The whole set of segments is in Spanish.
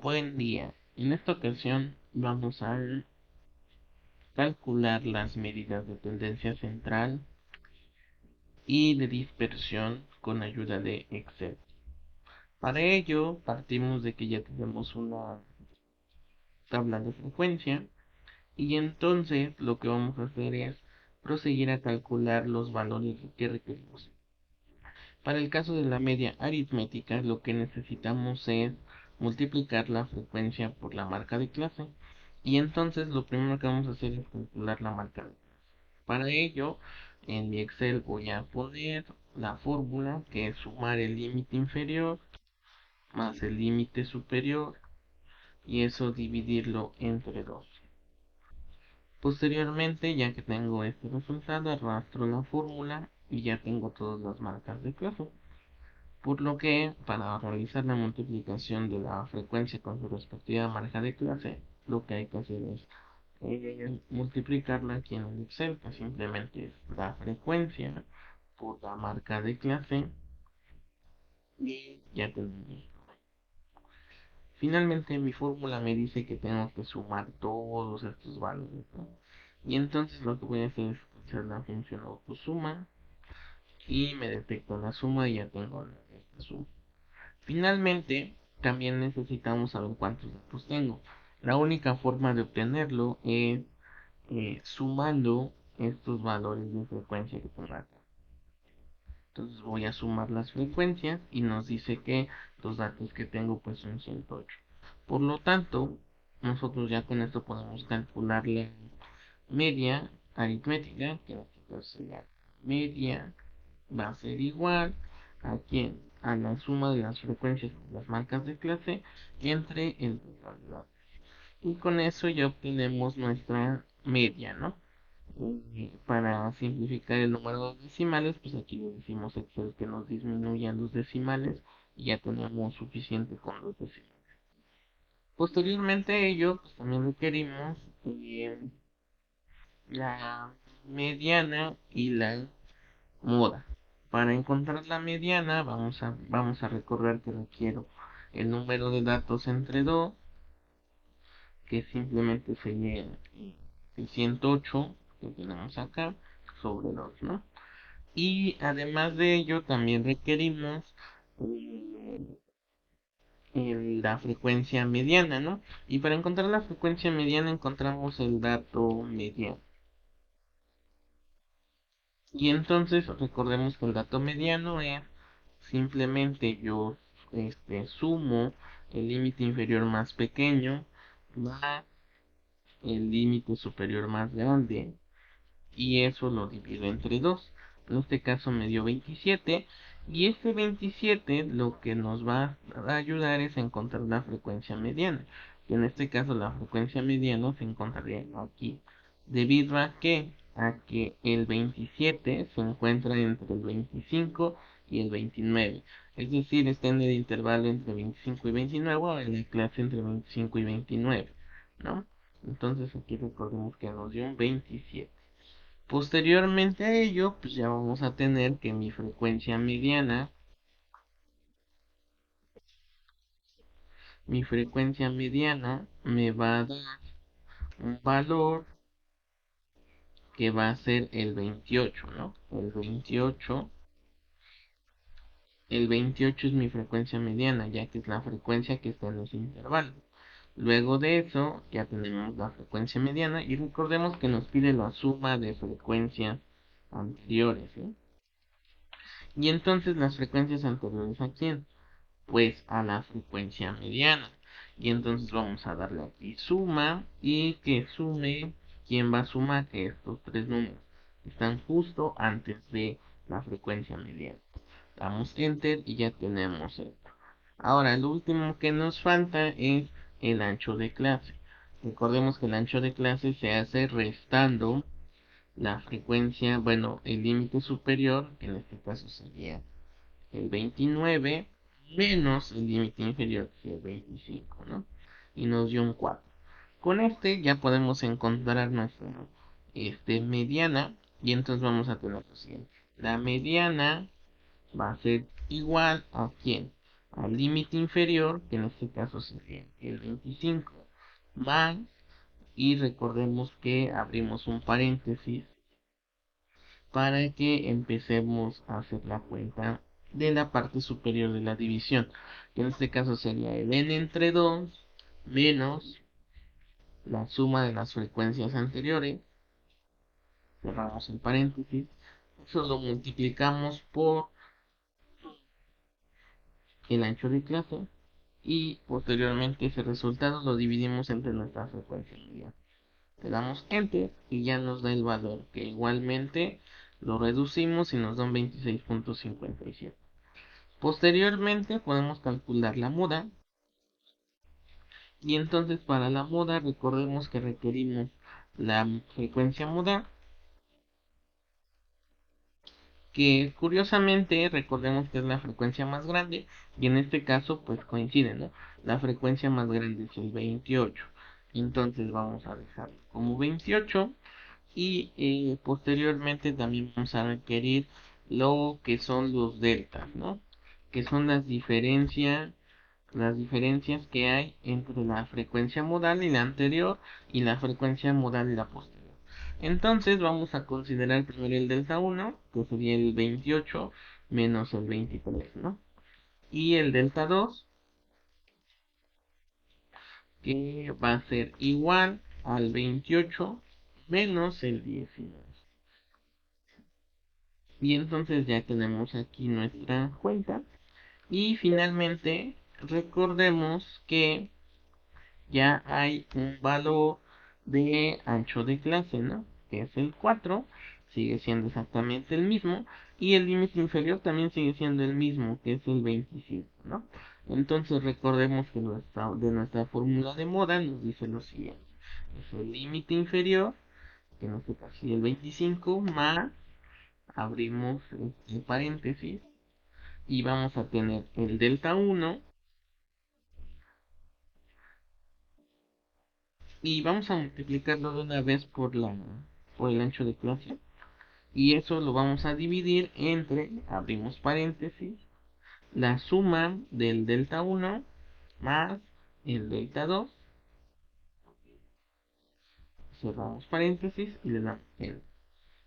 Buen día. En esta ocasión vamos a calcular las medidas de tendencia central y de dispersión con ayuda de Excel. Para ello partimos de que ya tenemos una tabla de frecuencia y entonces lo que vamos a hacer es proseguir a calcular los valores que requerimos. Para el caso de la media aritmética, lo que necesitamos es multiplicar la frecuencia por la marca de clase. Y entonces lo primero que vamos a hacer es calcular la marca de clase. Para ello, en mi Excel voy a poner la fórmula que es sumar el límite inferior más el límite superior y eso dividirlo entre 2. Posteriormente, ya que tengo este resultado, arrastro la fórmula y ya tengo todas las marcas de clase. Por lo que, para realizar la multiplicación de la frecuencia con su respectiva marca de clase, lo que hay que hacer es multiplicarla aquí en el Excel, que simplemente es la frecuencia por la marca de clase y ya tenemos. Finalmente, mi fórmula me dice que tengo que sumar todos estos valores, ¿no? Y entonces lo que voy a hacer es utilizar la función autosuma y me detecta la suma y ya tengo esta suma. Finalmente, también necesitamos saber cuántos datos tengo. La única forma de obtenerlo es sumando estos valores de frecuencia que tengo acá. Entonces voy a sumar las frecuencias y nos dice que los datos que tengo pues son 108. Por lo tanto, nosotros ya con esto podemos calcular la media aritmética, que en este caso sería media va a ser igual a quién, a la suma de las frecuencias de las marcas de clase entre el total de datos. Y con eso ya obtenemos nuestra media, ¿no? Para simplificar el número de decimales, pues aquí le decimos a Excel que nos disminuyan los decimales y ya tenemos suficiente con los decimales. Posteriormente a ello, pues también requerimos la mediana y la moda. Para encontrar la mediana vamos a recordar que requiero el número de datos entre 2, que simplemente sería 608 que tenemos acá sobre 2, ¿no? Y además de ello también requerimos eh, la frecuencia mediana, ¿no? Y para encontrar la frecuencia mediana encontramos el dato mediano. Y entonces recordemos que el dato mediano es simplemente yo sumo el límite inferior más pequeño más el límite superior más grande y eso lo divido entre 2. En este caso me dio 27 y este 27 lo que nos va a ayudar es a encontrar la frecuencia mediana. Y en este caso la frecuencia mediana se encontraría aquí. Debido a que el 27 se encuentra entre el 25 y el 29. Es decir, está en el intervalo entre 25 y 29 o en la clase entre 25 y 29, ¿no? Entonces aquí recordemos que nos dio un 27. Posteriormente a ello, pues ya vamos a tener que mi frecuencia mediana me va a dar un valor que va a ser el 28, ¿no? El 28 es mi frecuencia mediana, ya que es la frecuencia que está en los intervalos. Luego de eso, ya tenemos la frecuencia mediana y recordemos que nos pide la suma de frecuencias anteriores, ¿sí? Y entonces las frecuencias anteriores a quién? Pues a la frecuencia mediana. Y entonces vamos a darle aquí suma y que sume. ¿Quién va a sumar? Estos tres números están justo antes de la frecuencia mediana. Damos enter y ya tenemos esto. Ahora, lo último que nos falta es el ancho de clase. Recordemos que el ancho de clase se hace restando la frecuencia, bueno, el límite superior, que en este caso sería el 29, menos el límite inferior, que es el 25, ¿no? Y nos dio un 4. Con este ya podemos encontrar nuestra mediana, y entonces vamos a tener lo siguiente. La mediana va a ser igual a ¿quién? al límite inferior, que en este caso sería el 25, más, y recordemos que abrimos un paréntesis para que empecemos a hacer la cuenta de la parte superior de la división, que en este caso sería el n entre 2 menos la suma de las frecuencias anteriores, cerramos el paréntesis, eso lo multiplicamos por el ancho de clase y posteriormente ese resultado lo dividimos entre nuestra frecuencia media. Le damos enter y ya nos da el valor, que igualmente lo reducimos y nos da un 26.57. Posteriormente podemos calcular la moda, y entonces para la moda recordemos que requerimos la frecuencia modal, que curiosamente recordemos que es la frecuencia más grande, y en este caso pues coincide, ¿no? La frecuencia más grande es el 28, entonces vamos a dejarlo como 28, y posteriormente también vamos a requerir lo que son los deltas, ¿no? Que son las diferencias que hay entre la frecuencia modal y la anterior y la frecuencia modal y la posterior. Entonces vamos a considerar primero el delta 1, que sería el 28 menos el 23, ¿no? Y el delta 2, que va a ser igual al 28 menos el 19. Y entonces ya tenemos aquí nuestra cuenta. Y finalmente recordemos que ya hay un valor de ancho de clase, ¿no? Que es el 4, sigue siendo exactamente el mismo, y el límite inferior también sigue siendo el mismo, que es el 25, ¿no? Entonces recordemos que de nuestra fórmula de moda nos dice lo siguiente: es el límite inferior, que en este caso es el 25, más, abrimos el paréntesis, y vamos a tener el delta 1, y vamos a multiplicarlo de una vez por el ancho de clase, y eso lo vamos a dividir entre, abrimos paréntesis, la suma del delta 1 más el delta 2, cerramos paréntesis y le damos enter.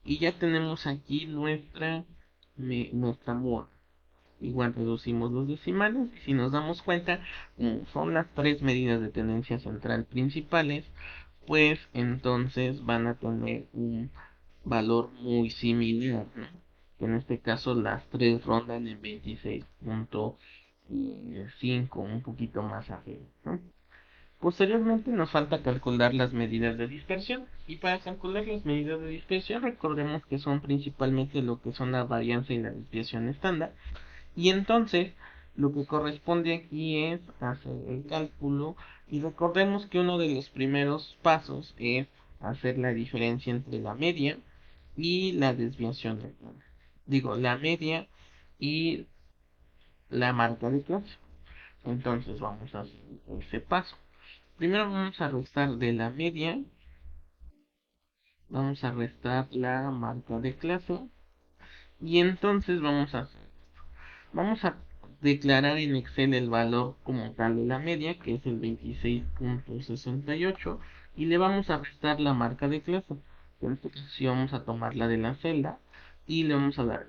Y ya tenemos aquí nuestra moda. Igual reducimos los decimales, y si nos damos cuenta, como son las tres medidas de tendencia central principales, pues entonces van a tener un valor muy similar, ¿no? Que en este caso las tres rondan en 26.5, un poquito más arriba, ¿no? Posteriormente nos falta calcular las medidas de dispersión, y para calcular las medidas de dispersión recordemos que son principalmente lo que son la varianza y la desviación estándar, y entonces lo que corresponde aquí es hacer el cálculo, y recordemos que uno de los primeros pasos es hacer la diferencia entre la media y la desviación estándar. Digo, la media y la marca de clase. Entonces vamos a hacer ese paso. Primero vamos a restar de la media, vamos a restar la marca de clase, y entonces vamos a declarar en Excel el valor como tal de la media, que es el 26.68, y le vamos a restar la marca de clase. En este caso sí vamos a tomar la de la celda y le vamos a dar.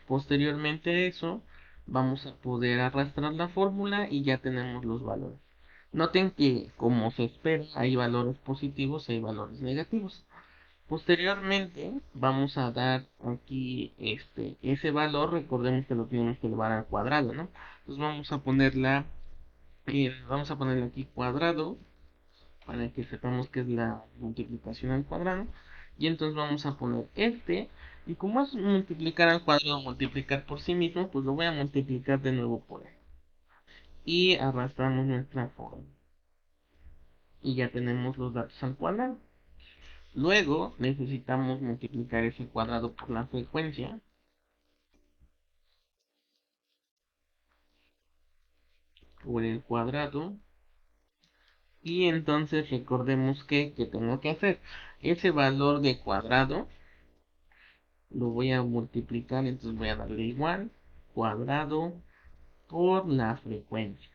Posteriormente a eso, vamos a poder arrastrar la fórmula y ya tenemos los valores. Noten que, como se espera, hay valores positivos y hay valores negativos. Posteriormente vamos a dar aquí ese valor, recordemos que lo tenemos que elevar al cuadrado, ¿no? Entonces vamos a ponerle aquí cuadrado para que sepamos que es la multiplicación al cuadrado, y entonces vamos a poner y como es multiplicar al cuadrado, multiplicar por sí mismo, pues lo voy a multiplicar de nuevo por él, y arrastramos nuestra forma y ya tenemos los datos al cuadrado. Luego necesitamos multiplicar ese cuadrado por la frecuencia, por el cuadrado, y entonces recordemos que tengo que hacer ese valor de cuadrado, lo voy a multiplicar, entonces voy a darle igual cuadrado por la frecuencia.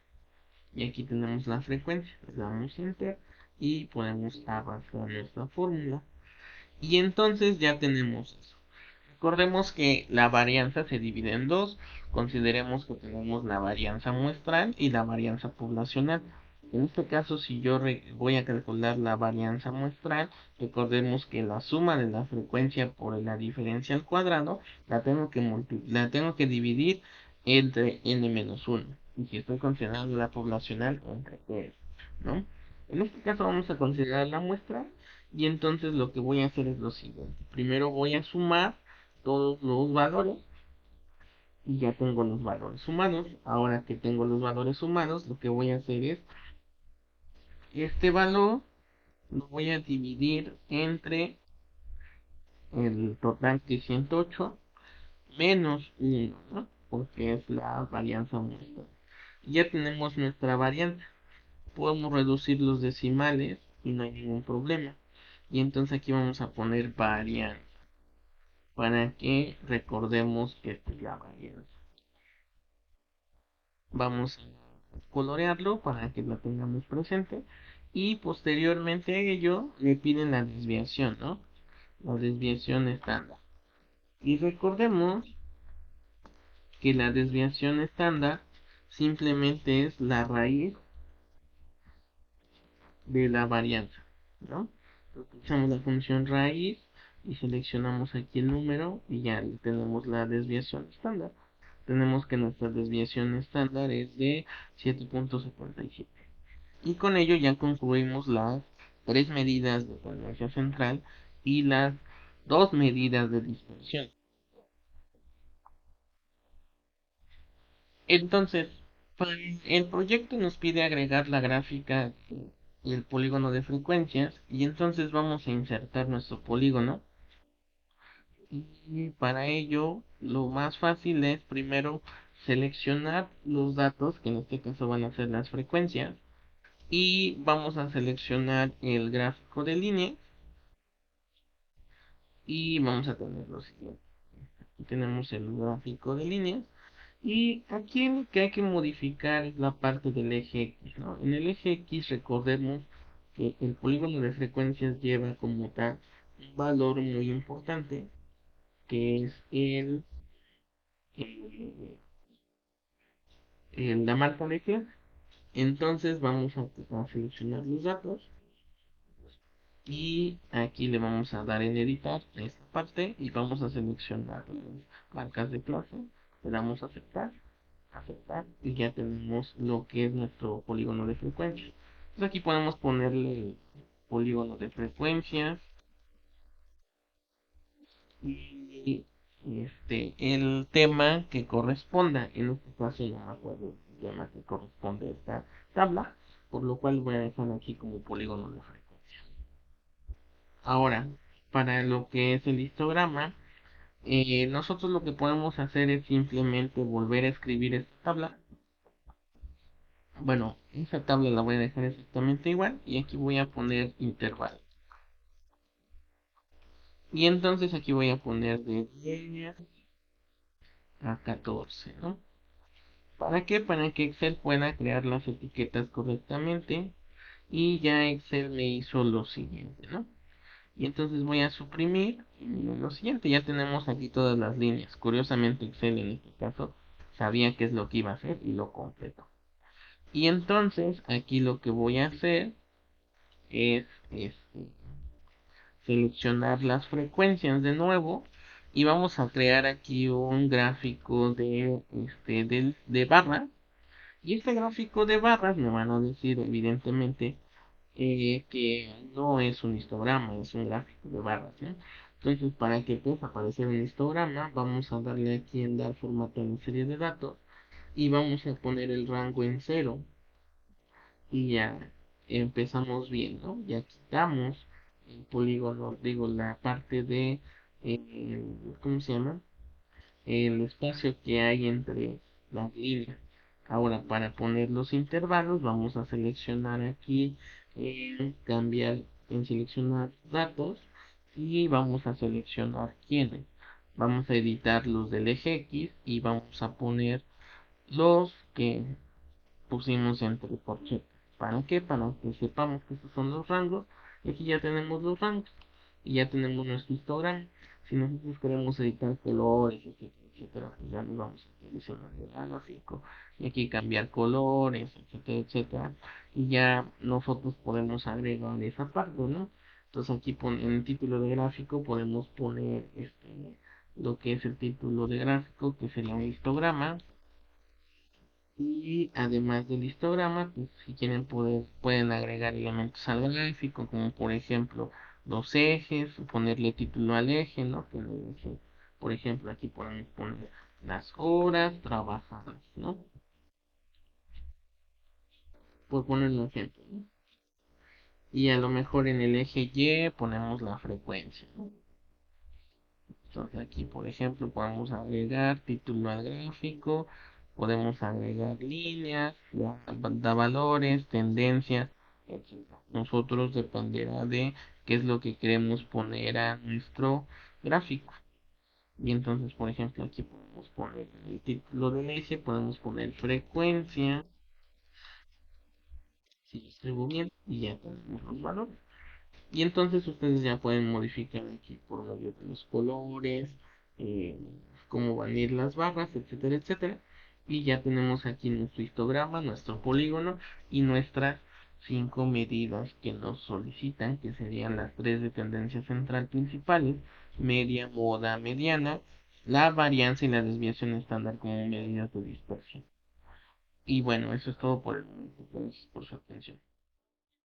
Y aquí tenemos la frecuencia, le damos enter y podemos avanzar nuestra fórmula. Y entonces ya tenemos eso. Recordemos que la varianza se divide en dos. Consideremos que tenemos la varianza muestral y la varianza poblacional. En este caso, si yo voy a calcular la varianza muestral, recordemos que la suma de la frecuencia por la diferencia al cuadrado la tengo que dividir entre n-1. Y si estoy considerando la poblacional, entre t, ¿no? En este caso vamos a considerar la muestra y entonces lo que voy a hacer es lo siguiente. Primero voy a sumar todos los valores y ya tengo los valores sumados. Ahora que tengo los valores sumados, lo que voy a hacer es este valor lo voy a dividir entre el total que es 108 menos 1, ¿no? Porque es la varianza muestra. Ya tenemos nuestra varianza. Podemos reducir los decimales y no hay ningún problema. Y entonces aquí vamos a poner varianza para que recordemos que esta es la varianza. Vamos a colorearlo para que lo tengamos presente. Y posteriormente a ello le piden la desviación, ¿no? La desviación estándar. Y recordemos que la desviación estándar simplemente es la raíz de la varianza, ¿no? Utilizamos la función raíz y seleccionamos aquí el número y ya tenemos la desviación estándar. Tenemos que nuestra desviación estándar es de 7.77. Y con ello ya concluimos las tres medidas de tendencia central y las dos medidas de dispersión. Entonces, el proyecto nos pide agregar la gráfica y el polígono de frecuencias y entonces vamos a insertar nuestro polígono y para ello lo más fácil es primero seleccionar los datos que en este caso van a ser las frecuencias y vamos a seleccionar el gráfico de líneas y vamos a tener lo siguiente. Tenemos el gráfico de líneas y aquí lo que hay que modificar es la parte del eje X, ¿no? En el eje X recordemos que el polígono de frecuencias lleva como tal un valor muy importante que es eh, la marca de clase. Entonces vamos a seleccionar los datos y aquí le vamos a dar en editar esta parte y vamos a seleccionar las marcas de clase. Le damos a aceptar, aceptar y ya tenemos lo que es nuestro polígono de frecuencia. Entonces aquí podemos ponerle el polígono de frecuencias y el tema que corresponda. En este caso no me acuerdo el tema que corresponde a esta tabla, por lo cual voy a dejar aquí como polígono de frecuencia. Ahora, para lo que es el histograma, nosotros lo que podemos hacer es simplemente volver a escribir esta tabla. Bueno, esa tabla la voy a dejar exactamente igual y aquí voy a poner intervalo. Y entonces aquí voy a poner de 10 a 14, ¿no? ¿Para qué? Para que Excel pueda crear las etiquetas correctamente. Y ya Excel me hizo lo siguiente, ¿no? Y entonces voy a suprimir lo siguiente. Ya tenemos aquí todas las líneas. Curiosamente Excel en este caso sabía qué es lo que iba a hacer y lo completó. Y entonces aquí lo que voy a hacer es seleccionar las frecuencias de nuevo. Y vamos a crear aquí un gráfico de barras. Y este gráfico de barras me van a decir evidentemente que no es un histograma, es un gráfico de barras, ¿no? Entonces, para que pueda aparecer un histograma, vamos a darle aquí en dar formato en serie de datos y vamos a poner el rango en cero y ya empezamos bien, ¿no? Ya quitamos el polígono, digo, la parte de, ¿cómo se llama? El espacio que hay entre las líneas. Ahora, para poner los intervalos, vamos a seleccionar aquí, cambiar en seleccionar datos y vamos a seleccionar quiénes. Vamos a editar los del eje X y vamos a poner los que pusimos entre corchetes. ¿Para qué? Para que sepamos que estos son los rangos. Y aquí ya tenemos los rangos. Y ya tenemos nuestro histograma. Si nosotros queremos editar colores, etcétera, etcétera, pues ya nos vamos a diseño gráfico. Y aquí cambiar colores, etcétera, etcétera. Y ya nosotros podemos agregar esa parte, ¿no? Entonces aquí en el título de gráfico podemos poner lo que es el título de gráfico, que sería un histograma. Y además del histograma, pues si quieren pueden agregar elementos al gráfico, como por ejemplo los ejes, o ponerle título al eje, ¿no? Que el eje, por ejemplo, aquí podemos poner las horas trabajadas, ¿no? Por poner un ejemplo, ¿no? Y a lo mejor en el eje Y ponemos la frecuencia, ¿no? Entonces aquí, por ejemplo, podemos agregar título al gráfico, podemos agregar líneas, da valores, tendencias, etc. Nosotros dependerá de qué es lo que queremos poner a nuestro gráfico. Y entonces, por ejemplo, aquí podemos poner el título del eje, podemos poner frecuencia, si distribuyo bien, y ya tenemos los valores. Y entonces ustedes ya pueden modificar aquí por medio de los colores, eh, cómo van a ir las barras, etcétera, etcétera. Y ya tenemos aquí nuestro histograma, nuestro polígono y nuestras 5 medidas que nos solicitan, que serían las 3 de tendencia central principales, media, moda, mediana, la varianza y la desviación estándar como medidas de dispersión. Y bueno, eso es todo por el momento. Gracias por su atención.